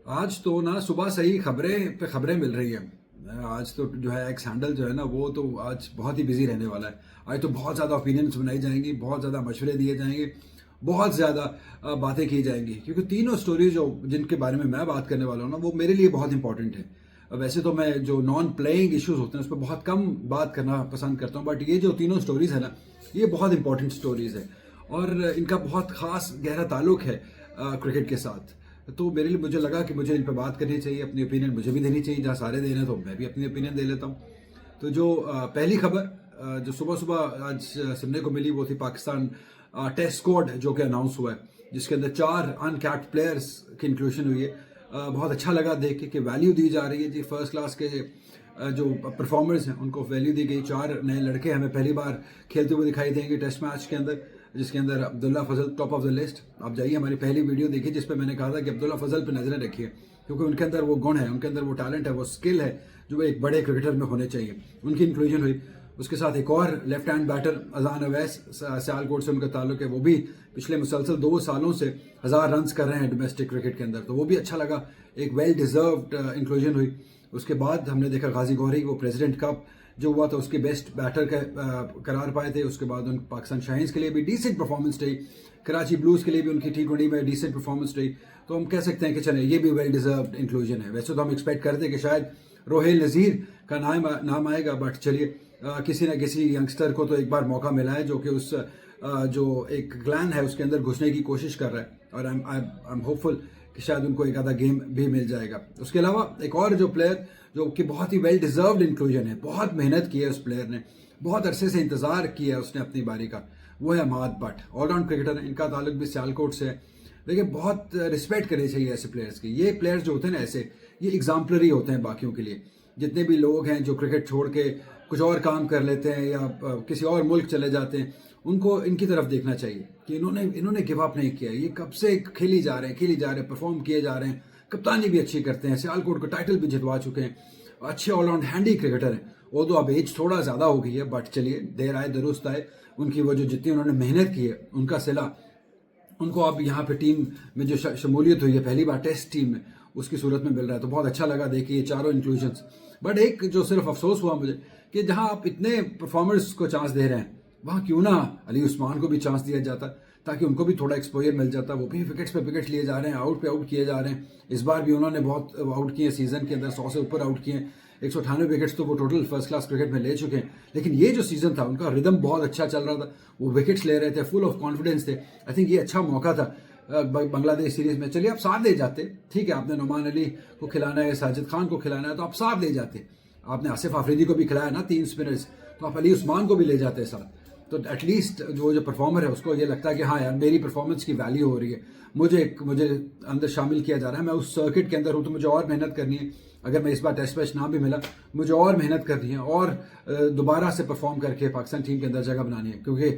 आज तो ना सुबह से ही खबरें पे खबरें मिल रही हैं। आज तो जो है एक्स हैंडल जो है ना वो तो आज बहुत ही बिजी रहने वाला है। आज तो बहुत ज़्यादा ओपिनियंस बनाई जाएंगी, बहुत ज़्यादा मशवरे दिए जाएंगे, बहुत ज़्यादा बातें की जाएंगी, क्योंकि तीनों स्टोरी जो जिनके बारे में मैं बात करने वाला हूँ ना वो मेरे लिए बहुत इंपॉर्टेंट है। वैसे तो मैं जो नॉन प्लेइंग इश्यूज होते हैं उस पर बहुत कम बात करना पसंद करता हूँ, बट ये जो तीनों स्टोरीज है ना ये बहुत इंपॉर्टेंट स्टोरीज है और इनका बहुत खास गहरा ताल्लुक है क्रिकेट के साथ। तो मेरे लिए मुझे लगा कि मुझे इन पर बात करनी चाहिए, अपनी ओपिनियन मुझे भी देनी चाहिए। जहाँ सारे दे रहे हैं तो मैं भी अपनी ओपिनियन दे लेता हूँ। तो जो पहली खबर जो सुबह सुबह आज सुनने को मिली वो थी पाकिस्तान टेस्ट स्क्वाड जो कि अनाउंस हुआ है, जिसके अंदर 4 अनकैप्ड प्लेयर्स की इंक्लूजन हुई है। बहुत अच्छा लगा देख के कि वैल्यू दी जा रही है जी। फर्स्ट क्लास के जो परफॉर्मर्स हैं उनको वैल्यू दी गई। 4 नए लड़के हमें पहली बार खेलते हुए दिखाई देंगे टेस्ट मैच के अंदर, जिसके अंदर अब्दुल्ला फजल टॉप ऑफ द लिस्ट। आप जाइए हमारी पहली वीडियो देखिए जिस पे मैंने कहा था कि अब्दुल्ला फजल पे नजरें रखिए, क्योंकि उनके अंदर वो गुण है, उनके अंदर वो टैलेंट है, वो स्किल है जो एक बड़े क्रिकेटर में होने चाहिए। उनकी इंक्लूजन हुई। उसके साथ एक और लेफ्ट हैंड बैटर अजान अवैस, सियालकोट से उनका ताल्लुक है, वो भी पिछले मुसलसल 2 सालों से 1000 रन कर रहे हैं डोमेस्टिक क्रिकेट के अंदर, तो वो भी अच्छा लगा। एक वेल डिजर्व्ड इंक्लूजन हुई। उसके बाद हमने देखा गाजी गौहरी, वो प्रेसिडेंट कप जो हुआ था उसके बेस्ट बैटर का करार पाए थे। उसके बाद उन पाकिस्तान शाहीन्स के लिए भी डिसेंट परफॉर्मेंस रही, कराची ब्लूज के लिए भी उनकी T20 में डिसेंट परफॉर्मेंस रही। तो हम कह सकते हैं कि चले ये भी वेल डिजर्व्ड इंक्लूजन है। वैसे तो हम एक्सपेक्ट करते हैं कि शायद रोहेल नज़ीर का नाम आएगा, बट चलिए किसी न किसी यंगस्टर को तो एक बार मौका मिला है जो कि उस जो एक क्लैन है उसके अंदर घुसने की कोशिश कर रहा है, और आई एम होपफुल कि शायद उनको एक आधा गेम भी मिल जाएगा। उसके अलावा एक और जो प्लेयर जो कि बहुत ही वेल डिजर्व्ड इंक्लूजन है, बहुत मेहनत की है उस प्लेयर ने, बहुत अरसे से इंतजार किया है उसने अपनी बारी का, वो है अमाद भट्ट। ऑलराउंड क्रिकेटर है, इनका ताल्लुक भी सियालकोट से है। देखिए बहुत रिस्पेक्ट करनी चाहिए ऐसे प्लेयर्स की। ये प्लेयर्स जो होते हैं ना ऐसे, ये एग्जाम्पलरी होते हैं बाकियों के लिए। जितने भी लोग हैं जो क्रिकेट छोड़ के कुछ और काम कर लेते हैं या किसी और मुल्क चले जाते हैं, उनको इनकी तरफ देखना चाहिए कि इन्होंने गिव अप नहीं किया। ये कब से खेली जा रहे हैं, परफॉर्म किए जा रहे हैं, कप्तानी भी अच्छी करते हैं, सियालकोट को टाइटल भी जितवा चुके हैं, अच्छे ऑलराउंड हैंडी क्रिकेटर हैं। वो तो अब एज थोड़ा ज़्यादा हो गई है, बट चलिए देर आए दुरुस्त आए। उनकी वो जो जितनी उन्होंने मेहनत की है उनका सिला उनको अब यहाँ पे टीम में जो शमूलियत हुई है पहली बार टेस्ट टीम में, उसकी सूरत में मिल रहा है। तो बहुत अच्छा लगा देखिए ये चारों इंक्लूजन्स। बट एक जो सिर्फ अफसोस हुआ मुझे कि जहां आप इतने परफॉर्मर्स को चांस दे रहे हैं वहां क्यों ना अली उस्मान को भी चांस दिया जाता, ताकि उनको भी थोड़ा एक्सपोजर मिल जाता। वो भी विकेट्स पे विकेट लिए जा रहे हैं, आउट पे आउट किए जा रहे हैं। इस बार भी उन्होंने बहुत आउट किए सीजन के अंदर, 100 से ऊपर आउट किए। 198 विकेट्स तो वो टोटल फर्स्ट क्लास क्रिकेट में ले चुके हैं। लेकिन ये जो सीजन था उनका रिदम बहुत अच्छा चल रहा था, वो विकेट्स ले रहे थे, फुल ऑफ कॉन्फिडेंस थे। आई थिंक ये अच्छा मौका था बांग्लादेश सीरीज में। चलिए आप साथ ले जाते, ठीक है, आपने नुमान अली को खिलाना है, साजिद खान को खिलाना है, तो आप साथ ले जाते। आपने आसिफ आफरीदी को भी खिलाया ना 3 स्पिनर्स, तो आप अली उस्मान को भी ले जाते साथ। तो एटलीस्ट जो परफॉर्मर है उसको ये लगता है कि हाँ यार मेरी परफॉर्मेंस की वैल्यू हो रही है, मुझे अंदर शामिल किया जा रहा है, मैं उस सर्किट के अंदर हूँ, तो मुझे और मेहनत करनी है। अगर मैं इस बार टेस्ट मैच ना भी मिला, मुझे और मेहनत करनी है और दोबारा से परफॉर्म करके पाकिस्तान टीम के अंदर जगह बनानी है। क्योंकि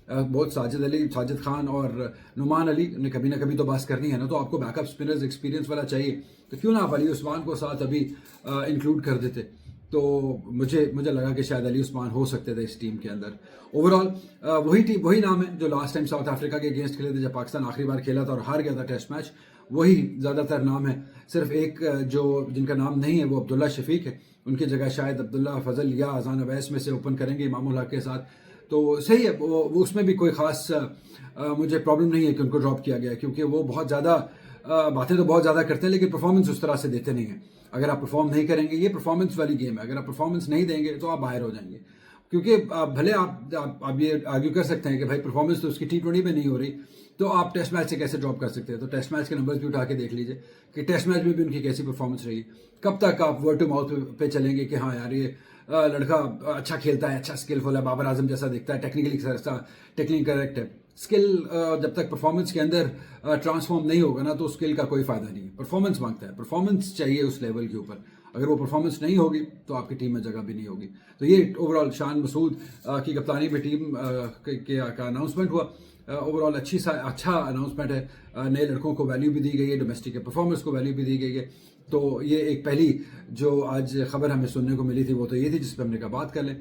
बहुत साजिद खान और नुमान अली ने कभी ना कभी तो बात करनी है ना, तो आपको बैकअप स्पिनर्स एक्सपीरियंस वाला चाहिए। तो क्यों ना आप अली उस्मान को साथ अभी इंक्लूड कर देते। तो मुझे लगा कि शायद अली उस्मान हो सकते थे इस टीम के अंदर। ओवरऑल वही नाम है जो लास्ट टाइम साउथ अफ्रीका के अगेंस्ट खेले थे जब पाकिस्तान आखिरी बार खेला था और हार गया था टेस्ट मैच। वही ज़्यादातर नाम है। सिर्फ एक जो जिनका नाम नहीं है वो अब्दुल्ला शफीक है। उनकी जगह शायद अब्दुल्ला फजल या अजान अवैस में से ओपन करेंगे इमामुल हक के साथ। तो सही है, वो उसमें भी कोई ख़ास मुझे प्रॉब्लम नहीं है कि उनको ड्रॉप किया गया, क्योंकि वो बहुत ज़्यादा बातें तो बहुत ज़्यादा करते हैं लेकिन परफॉर्मेंस उस तरह से देते नहीं हैं। अगर आप परफॉर्म नहीं करेंगे, ये परफॉर्मेंस वाली गेम है, अगर आप परफॉर्मेंस नहीं देंगे तो आप बाहर हो जाएंगे। क्योंकि भले आप ये आर्ग्यू कर सकते हैं कि भाई परफॉर्मेंस तो उसकी T20 में नहीं हो रही, तो आप टेस्ट मैच से कैसे ड्रॉप कर सकते हैं। तो टेस्ट मैच के नंबर्स भी उठा के देख लीजिए कि टेस्ट मैच में भी उनकी कैसी परफॉर्मेंस रही। कब तक आप वर्ड टू माउथ पे चलेंगे कि हाँ यार ये लड़का अच्छा खेलता है, अच्छा स्किलफुल है, बाबर आजम जैसा दिखता है, टेक्निकली करेक्ट है। स्किल जब तक परफॉर्मेंस के अंदर ट्रांसफॉर्म नहीं होगा ना, तो स्किल का कोई फायदा नहीं है। परफॉर्मेंस मांगता है, परफॉर्मेंस चाहिए उस लेवल के ऊपर। अगर वो परफॉर्मेंस नहीं होगी तो आपकी टीम में जगह भी नहीं होगी। तो ये ओवरऑल शान मसूद की कप्तानी में टीम का अनाउंसमेंट हुआ। ओवरऑल अच्छा अनाउंसमेंट है। नए लड़कों को वैल्यू भी दी गई है, डोमेस्टिक के परफॉर्मेंस को वैल्यू भी दी गई है। तो ये एक पहली जो आज खबर हमें सुनने को मिली थी वो तो ये थी जिस पर हमने कहा बात कर लें।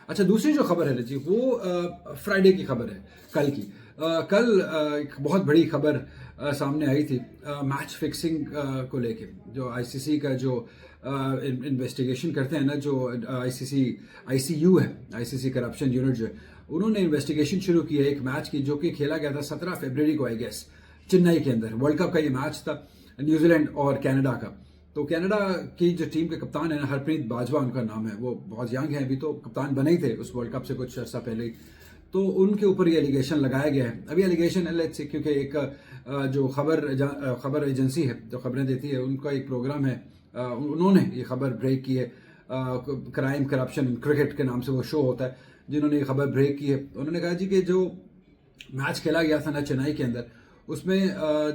अच्छा, दूसरी जो खबर है जी वो फ्राइडे की खबर है, कल की। कल एक बहुत बड़ी खबर सामने आई थी मैच फिक्सिंग को लेके, जो आईसीसी का जो इन्वेस्टिगेशन करते हैं ना, जो आईसीयू है, आईसीसी करप्शन यूनिट जो है, उन्होंने इन्वेस्टिगेशन शुरू की है एक मैच की जो कि खेला गया था 17 फरवरी को, आई गेस, चेन्नई के अंदर। वर्ल्ड कप का ये मैच था, न्यूजीलैंड और कनाडा का। तो कनाडा की जो टीम के कप्तान है ना, हरप्रीत बाजवा उनका नाम है, वो बहुत यंग है अभी, तो कप्तान बने ही थे उस वर्ल्ड कप से कुछ अर्सा पहले ही। तो उनके ऊपर ये एलिगेशन लगाया गया है। अभी एलिगेशन लेट्स से, क्योंकि एक जो खबर एजेंसी है जो खबरें देती है, उनका एक प्रोग्राम है, उन्होंने ये खबर ब्रेक की है, क्राइम करप्शन इन क्रिकेट के नाम से वो शो होता है, जिन्होंने ये खबर ब्रेक की है। उन्होंने कहा जी कि जो मैच खेला गया था ना चेन्नई के अंदर, उसमें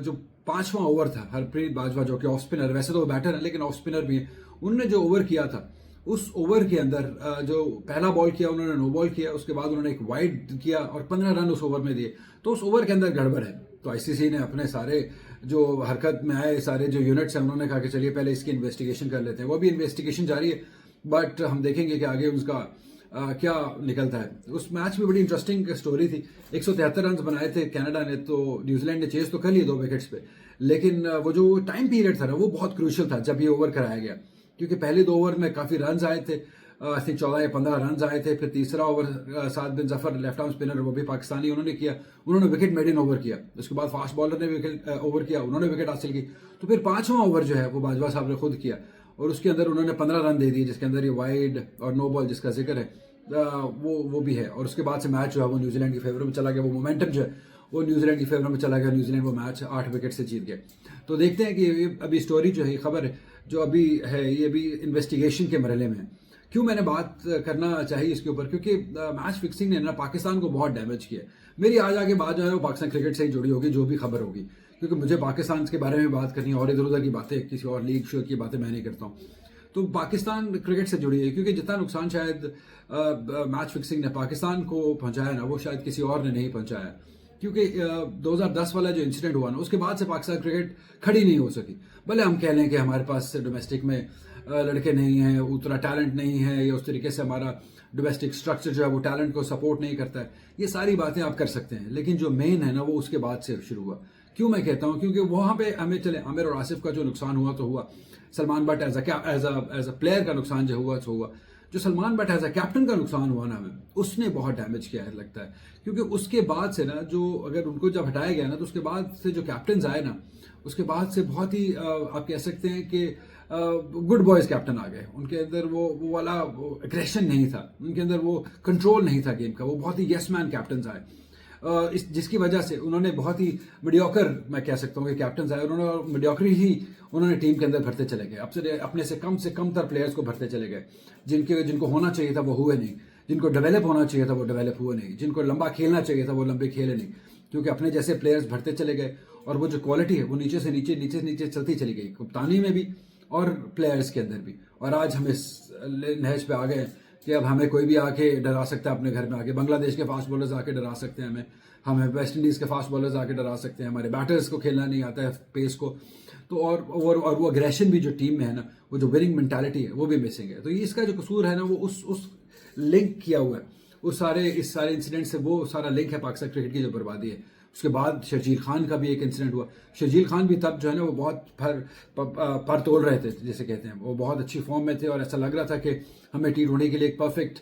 जो 5वां ओवर था, हरप्रीत बाजवा जो कि ऑफ स्पिनर, वैसे तो वो बैटर है लेकिन ऑफ स्पिनर भी है, उन्होंने जो ओवर किया था, उस ओवर के अंदर जो पहला बॉल किया उन्होंने नो बॉल किया, उसके बाद उन्होंने एक वाइड किया और 15 रन उस ओवर में दिए। तो उस ओवर के अंदर गड़बड़ है। तो आईसीसी ने अपने सारे जो हरकत में आए सारे जो यूनिट्स हैं, उन्होंने कहा कि चलिए पहले इसकी इन्वेस्टिगेशन कर लेते हैं। वो भी इन्वेस्टिगेशन जारी है, बट हम देखेंगे कि आगे उसका क्या निकलता है। उस मैच में बड़ी इंटरेस्टिंग स्टोरी थी। 173 रन बनाए थे कनाडा ने, तो न्यूजीलैंड ने चेस तो कर लिए 2 विकेट्स पे, लेकिन वो जो टाइम पीरियड था ना, वो बहुत क्रूशियल था जब ये ओवर कराया गया, क्योंकि पहले 2 ओवर में काफ़ी रन आए थे, आई थिंक 14 या 15 रन आए थे। फिर तीसरा ओवर साद बिन जफर, लेफ्ट आर्म स्पिनर, वो भी पाकिस्तानी, उन्होंने किया, उन्होंने विकेट मेड इन ओवर किया। उसके बाद फास्ट बॉलर ने विकेट ओवर किया, उन्होंने विकेट हासिल की। तो फिर 5वां ओवर जो है वो बाजवा साहब ने खुद किया और उसके अंदर उन्होंने 15 रन दे दिए, जिसके अंदर ये वाइड और नो बॉल जिसका जिक्र है वो भी है। और उसके बाद से मैच जो है वो न्यूजीलैंड की फेवर में चला गया, वो मोमेंटम जो है वो न्यूजीलैंड की फेवर में चला गया। न्यूजीलैंड वो मैच 8 विकेट से जीत गया। तो देखते हैं कि ये अभी स्टोरी जो है, खबर है जो अभी है, ये भी इन्वेस्टिगेशन के मरहले में है। क्यों मैंने बात करना चाहिए इसके ऊपर, क्योंकि मैच फिक्सिंग ने ना पाकिस्तान को बहुत डैमेज किया। मेरी आज आगे बात जो है वो पाकिस्तान क्रिकेट से ही जुड़ी होगी, जो भी खबर होगी, क्योंकि मुझे पाकिस्तान के बारे में बात करनी है और इधर उधर की बातें, किसी और लीग शो की बातें मैं नहीं करता हूँ। तो पाकिस्तान क्रिकेट से जुड़ी है, क्योंकि जितना नुकसान शायद मैच फिक्सिंग ने पाकिस्तान को पहुंचाया ना, वो शायद किसी और ने नहीं पहुंचाया। क्योंकि 2010 वाला जो इंसिडेंट हुआ ना, उसके बाद से पाकिस्तान क्रिकेट खड़ी नहीं हो सकी। भले हम कह लें कि हमारे पास डोमेस्टिक में लड़के नहीं हैं, उतना टैलेंट नहीं है, या उस तरीके से हमारा डोमेस्टिक स्ट्रक्चर जो है वो टैलेंट को सपोर्ट नहीं करता है, ये सारी बातें आप कर सकते हैं, लेकिन जो मेन है ना वो उसके बाद से शुरू हुआ। क्यों मैं कहता हूँ, क्योंकि वहाँ पे हमें चले आमिर और आसिफ का जो नुकसान हुआ तो हुआ, Salman Butt as a player का नुकसान जो हुआ तो हुआ, जो Salman Butt as a captain का नुकसान हुआ ना हमें, उसने बहुत डैमेज किया है लगता है। क्योंकि उसके बाद से ना, जो अगर उनको जब हटाया गया ना, तो उसके बाद से जो कैप्टन आए ना, उसके बाद से बहुत ही आप कह सकते हैं कि गुड बॉयज कैप्टन आ गए। उनके अंदर वो वाला एग्रेशन नहीं था, उनके अंदर वो कंट्रोल नहीं था गेम का, वो बहुत ही यस मैन कैप्टन आए, जिसकी वजह से उन्होंने बहुत ही मीडियोकर, मैं कह सकता हूँ कि कैप्टन आए, उन्होंने मीडियोकरी ही उन्होंने टीम के अंदर भरते चले गए। अपने से कम तर प्लेयर्स को भरते चले गए, जिनको होना चाहिए था वो हुए नहीं, जिनको डेवलप होना चाहिए था वो डेवलप हुए नहीं, जिनको लंबा खेलना चाहिए था वो लंबे खेले नहीं, क्योंकि अपने जैसे प्लेयर्स भरते चले गए। और वो जो क्वालिटी है वो नीचे से नीचे चलती चली गई, कप्तानी में भी और प्लेयर्स के अंदर भी। और आज हम इस नहज पे आ गए कि अब हमें कोई भी आके डरा सकता है अपने घर में आके। बांग्लादेश के फास्ट बॉलर्स आके डरा सकते हैं हमें वेस्ट इंडीज़ के फास्ट बॉलर्स आके डरा सकते हैं, हमारे बैटर्स को खेलना नहीं आता है पेस को। तो और वो अग्रेशन भी जो टीम में है ना, वो जो विनिंग मेंटालिटी है वो भी मिसिंग है। तो ये इसका जो कसूर है ना, वो उस लिंक किया हुआ है, इस सारे इंसिडेंट से वो सारा लिंक है पाकिस्तान क्रिकेट की जो बर्बादी है। उसके बाद शर्जील खान का भी एक इंसिडेंट हुआ। शर्जील खान भी तब जो है ना वो बहुत पर तोल रहे थे, जैसे कहते हैं, वो बहुत अच्छी फॉर्म में थे और ऐसा लग रहा था कि हमें T20 के लिए एक परफेक्ट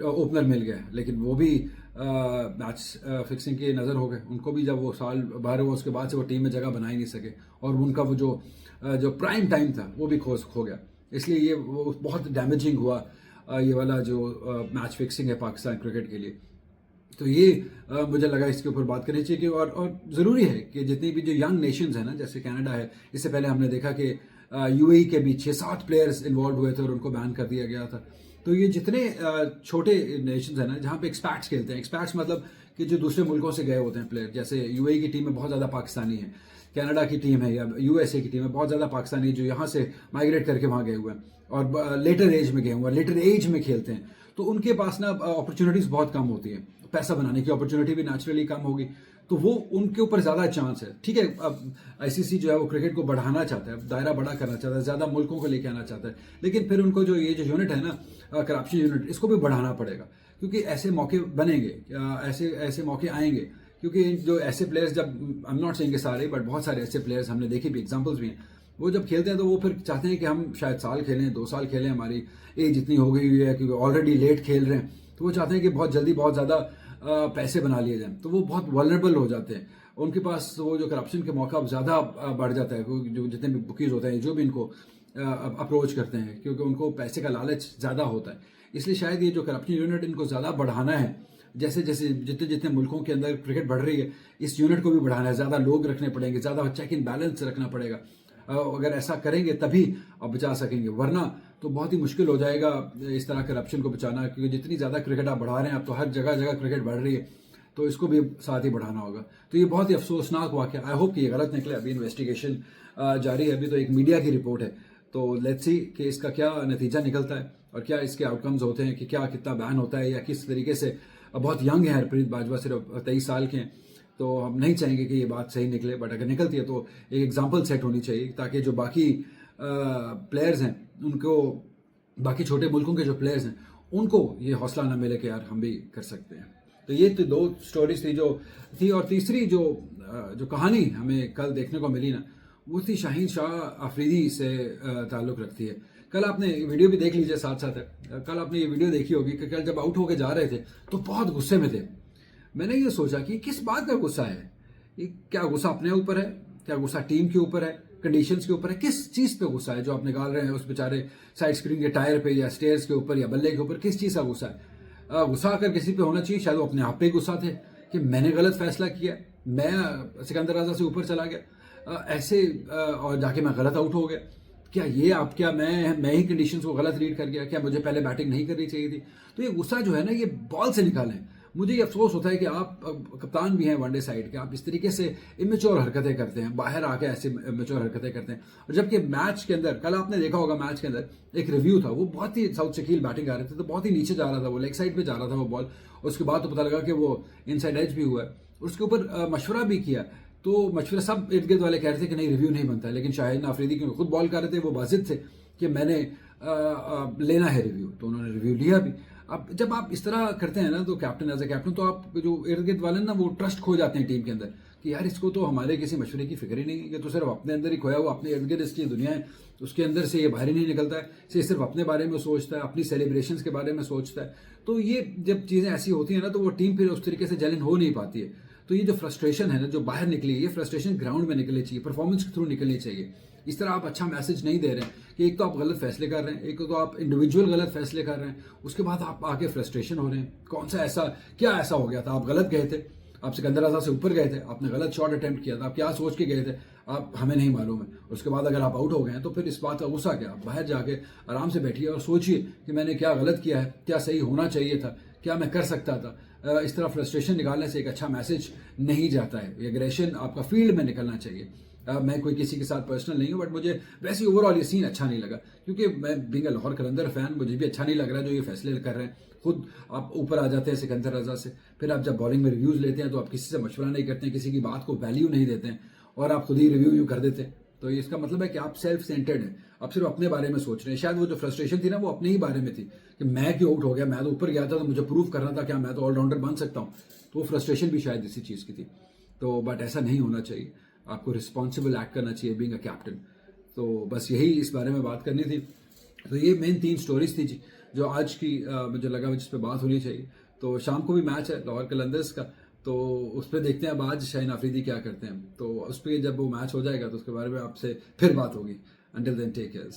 ओपनर मिल गया, लेकिन वो भी मैच फिक्सिंग की नज़र हो गए। उनको भी जब वो साल बाहर हुआ उसके बाद से वो टीम में जगह बना ही नहीं सके, और उनका वो जो प्राइम टाइम था वो भी खो गया। इसलिए ये वो बहुत डैमेजिंग हुआ ये वाला जो मैच फिक्सिंग है पाकिस्तान क्रिकेट के लिए। तो ये मुझे लगा इसके ऊपर बात करनी चाहिए कि और ज़रूरी है कि जितनी भी जो यंग नेशंस हैं ना, जैसे कनाडा है, इससे पहले हमने देखा कि यूएई के भी 6-7 प्लेयर्स इन्वॉल्व हुए थे और उनको बैन कर दिया गया था। तो ये जितने छोटे नेशंस हैं ना, जहाँ पे एक्सपैट्स खेलते हैं, एक्सपैट्स मतलब कि जो दूसरे मुल्कों से गए होते हैं प्लेयर, जैसे यूएई की टीम में बहुत ज़्यादा पाकिस्तानी है, कनाडा की टीम है या यूएसए की टीम है बहुत ज़्यादा पाकिस्तानी जो यहाँ से माइग्रेट करके वहाँ गए हुए हैं और लेटर एज में गए हुए हैं, लेटर एज में खेलते हैं। तो उनके पास ना अपॉर्चुनिटीज़ बहुत कम होती है, पैसा बनाने की अपॉर्चुनिटी भी नेचुरली कम होगी, तो वो उनके ऊपर ज़्यादा चांस है। ठीक है, अब आईसीसी जो है वो क्रिकेट को बढ़ाना चाहता है, दायरा बड़ा करना चाहता है, ज़्यादा मुल्कों को लेके आना चाहता है, लेकिन फिर उनको जो ये जो यूनिट है ना, करप्शन यूनिट, इसको भी बढ़ाना पड़ेगा, क्योंकि ऐसे मौके बनेंगे, ऐसे मौके आएंगे क्योंकि जो ऐसे प्लेयर्स जब, आई एम नॉट सेइंग सारे, बट बहुत सारे ऐसे प्लेयर्स हमने देखे भी, एग्जांपल्स भी हैं, वो जब खेलते हैं तो वो फिर चाहते हैं कि हम शायद साल खेलें, 2 साल खेलें, हमारी एज इतनी हो गई हुई है कि ऑलरेडी लेट खेल रहे हैं, तो वो चाहते हैं कि बहुत जल्दी बहुत ज़्यादा पैसे बना लिए जाएं, तो वो बहुत वल्नरेबल हो जाते हैं, उनके पास वो जो करप्शन के मौका ज़्यादा बढ़ जाता है, जो जितने भी बुकीज़ होते हैं जो भी इनको अप्रोच करते हैं, क्योंकि उनको पैसे का लालच ज़्यादा होता है। इसलिए शायद ये जो करप्शन यूनिट इनको ज़्यादा बढ़ाना है, जैसे जैसे जितने जितने मुल्कों के अंदर क्रिकेट बढ़ रही है, इस यूनिट को भी बढ़ाना है, ज़्यादा लोग रखने पड़ेंगे, ज़्यादा चेक इन बैलेंस रखना पड़ेगा। अगर ऐसा करेंगे तभी आप बचा सकेंगे, वरना तो बहुत ही मुश्किल हो जाएगा इस तरह करप्शन को बचाना, क्योंकि जितनी ज़्यादा क्रिकेट आप बढ़ा रहे हैं, अब तो हर जगह जगह क्रिकेट बढ़ रही है, तो इसको भी साथ ही बढ़ाना होगा। तो ये बहुत ही अफसोसनाक वाक़या, आई होप कि ये गलत निकले। अभी इन्वेस्टिगेशन जारी है, अभी तो एक मीडिया की रिपोर्ट है, तो लेट्स सी कि इसका क्या नतीजा निकलता है और क्या इसके आउटकम्स होते हैं, कि क्या कितना बैन होता है या किस तरीके से। बहुत यंग है हरप्रीत बाजवा, सिर्फ 23 साल के हैं, तो हम नहीं चाहेंगे कि ये बात सही निकले, बट अगर निकलती है तो एक एग्जाम्पल सेट होनी चाहिए, ताकि जो बाकी प्लेयर्स हैं उनको, बाकी छोटे मुल्कों के जो प्लेयर्स हैं उनको ये हौसला ना मिले कि यार हम भी कर सकते हैं। तो ये तो 2 स्टोरीज थी जो थी, और तीसरी जो कहानी हमें कल देखने को मिली ना, वो थी शाहीन शाह अफरीदी से ताल्लुक़ रखती है। कल आपने वीडियो भी देख लीजिए साथ साथ, कल आपने ये वीडियो देखी होगी कि कल जब आउट होके जा रहे थे तो बहुत गुस्से में थे। मैंने ये सोचा कि किस बात का गुस्सा है, ये क्या गुस्सा अपने ऊपर है, क्या गुस्सा टीम के ऊपर है, कंडीशंस के ऊपर है, किस चीज़ पे गुस्सा है जो आप निकाल रहे हैं उस बेचारे साइड स्क्रीन के टायर पे या स्टेयर्स के ऊपर या बल्ले के ऊपर, किस चीज़ का गुस्सा है? गुस्सा अगर किसी पे होना चाहिए, शायद वो अपने आप पे गुस्सा थे कि मैंने गलत फैसला किया, मैं सिकंदर राजा से ऊपर चला गया, और जाके मैं गलत आउट हो गया। क्या ये आप, क्या मैं ही कंडीशंस को गलत रीड कर गया, क्या मुझे पहले बैटिंग नहीं करनी चाहिए थी? तो ये गुस्सा जो है ना, ये बॉल से निकालें। मुझे ये अफसोस होता है कि आप कप्तान भी हैं वनडे साइड के, आप इस तरीके से इमेच्योर हरकतें करते हैं, बाहर आके ऐसे इमेच्योर हरकतें करते हैं। और जबकि मैच के अंदर, कल आपने देखा होगा मैच के अंदर एक रिव्यू था, वो बहुत ही साउथ शकील बैटिंग आ रहे थे, तो बहुत ही नीचे जा रहा था, वो लेग साइड पे जा रहा था वो बॉल, उसके बाद तो पता लगा कि वो इनसाइड एज भी हुआ है, और उसके ऊपर मशवरा भी किया। तो मशवरा सब इर्द गिर्द वाले कह रहे थे कि नहीं रिव्यू नहीं बनता है, लेकिन शाहिद अफरीदी क्योंकि खुद बॉल कर रहे थे, वो वाजिद थे कि मैंने लेना है रिव्यू, तो उन्होंने रिव्यू लिया भी। अब जब आप इस तरह करते हैं ना, तो कैप्टन एज ए कैप्टन, तो आप जो इर्द गिर्द वाले ना, वो ट्रस्ट खो जाते हैं टीम के अंदर कि यार इसको तो हमारे किसी मशवरे की फिक्र ही नहीं है, ये तो सिर्फ अपने अंदर ही खोया हुआ, अपने इर्द गिर्द इसकी दुनिया है, उसके अंदर से ये बाहर ही नहीं निकलता है, ये सिर्फ अपने बारे में सोचता है, अपनी सेलिब्रेशंस के बारे में सोचता है। तो ये जब चीज़ें ऐसी होती हैं ना, तो वो टीम फिर उस तरीके से जेलिन हो नहीं पाती है। तो ये जो फ्रस्ट्रेशन है ना, जो बाहर निकली, ये फ्रस्ट्रेशन ग्राउंड में निकलनी चाहिए, परफॉर्मेंस के थ्रू निकलनी चाहिए। इस तरह आप अच्छा मैसेज नहीं दे रहे हैं कि एक तो आप गलत फैसले कर रहे हैं, एक तो आप इंडिविजुअल गलत फैसले कर रहे हैं, उसके बाद आप आके फ्रस्ट्रेशन हो रहे हैं। कौन सा ऐसा, क्या ऐसा हो गया था? आप गलत गए थे, आप सिकंदर आज़ाद से ऊपर गए थे, आपने गलत शॉट अटेम्प्ट किया था, आप क्या सोच के गए थे, आप हमें नहीं मालूम है। उसके बाद अगर आप आउट हो गए हैं तो फिर इस बात का गुस्सा क्या? आप बाहर जाके आराम से बैठिए और सोचिए कि मैंने क्या गलत किया है, क्या सही होना चाहिए था, क्या मैं कर सकता था। इस तरह फ्रस्ट्रेशन निकालने से एक अच्छा मैसेज नहीं जाता है। एग्रेशन आपका फील्ड में निकलना चाहिए। मैं कोई किसी के साथ पर्सनल नहीं हूँ, बट मुझे वैसे ओवरऑल ये सीन अच्छा नहीं लगा, क्योंकि मैं being a Lahore Qalandar fan, मुझे भी अच्छा नहीं लग रहा जो ये फैसले कर रहे हैं। खुद आप ऊपर आ जाते हैं सिकंदर रजा से, फिर आप जब बॉलिंग में रिव्यूज़ लेते हैं तो आप किसी से मशवरा नहीं करते हैं, किसी की बात को वैल्यू नहीं देते हैं, और आप खुद ही रिव्यू यूँ कर देते हैं। तो इसका मतलब है कि आप सेल्फ सेंटर्ड हैं, आप सिर्फ अपने बारे में सोच रहे हैं। शायद वो जो फ्रस्ट्रेशन थी ना, वो अपने ही बारे में थी कि मैं क्यों आउट हो गया, मैं तो ऊपर गया था, तो मुझे प्रूव करना था क्या मैं तो ऑलराउंडर बन सकता हूँ। तो वो फ्रस्ट्रेशन भी शायद इसी चीज़ की थी। तो बट ऐसा नहीं होना चाहिए, आपको रिस्पॉन्सिबल एक्ट करना चाहिए बीइंग अ कैप्टन। तो बस यही इस बारे में बात करनी थी। तो ये मेन 3 स्टोरीज थी जी, जो आज की मुझे लगा जिस पर बात होनी चाहिए। तो शाम को भी मैच है लाहौर कलंदर्स का, तो उस पर देखते हैं अब आज शाहीन अफरीदी क्या करते हैं। तो उस पर जब वो मैच हो जाएगा तो उसके बारे में आपसे फिर बात होगी। Until then take care.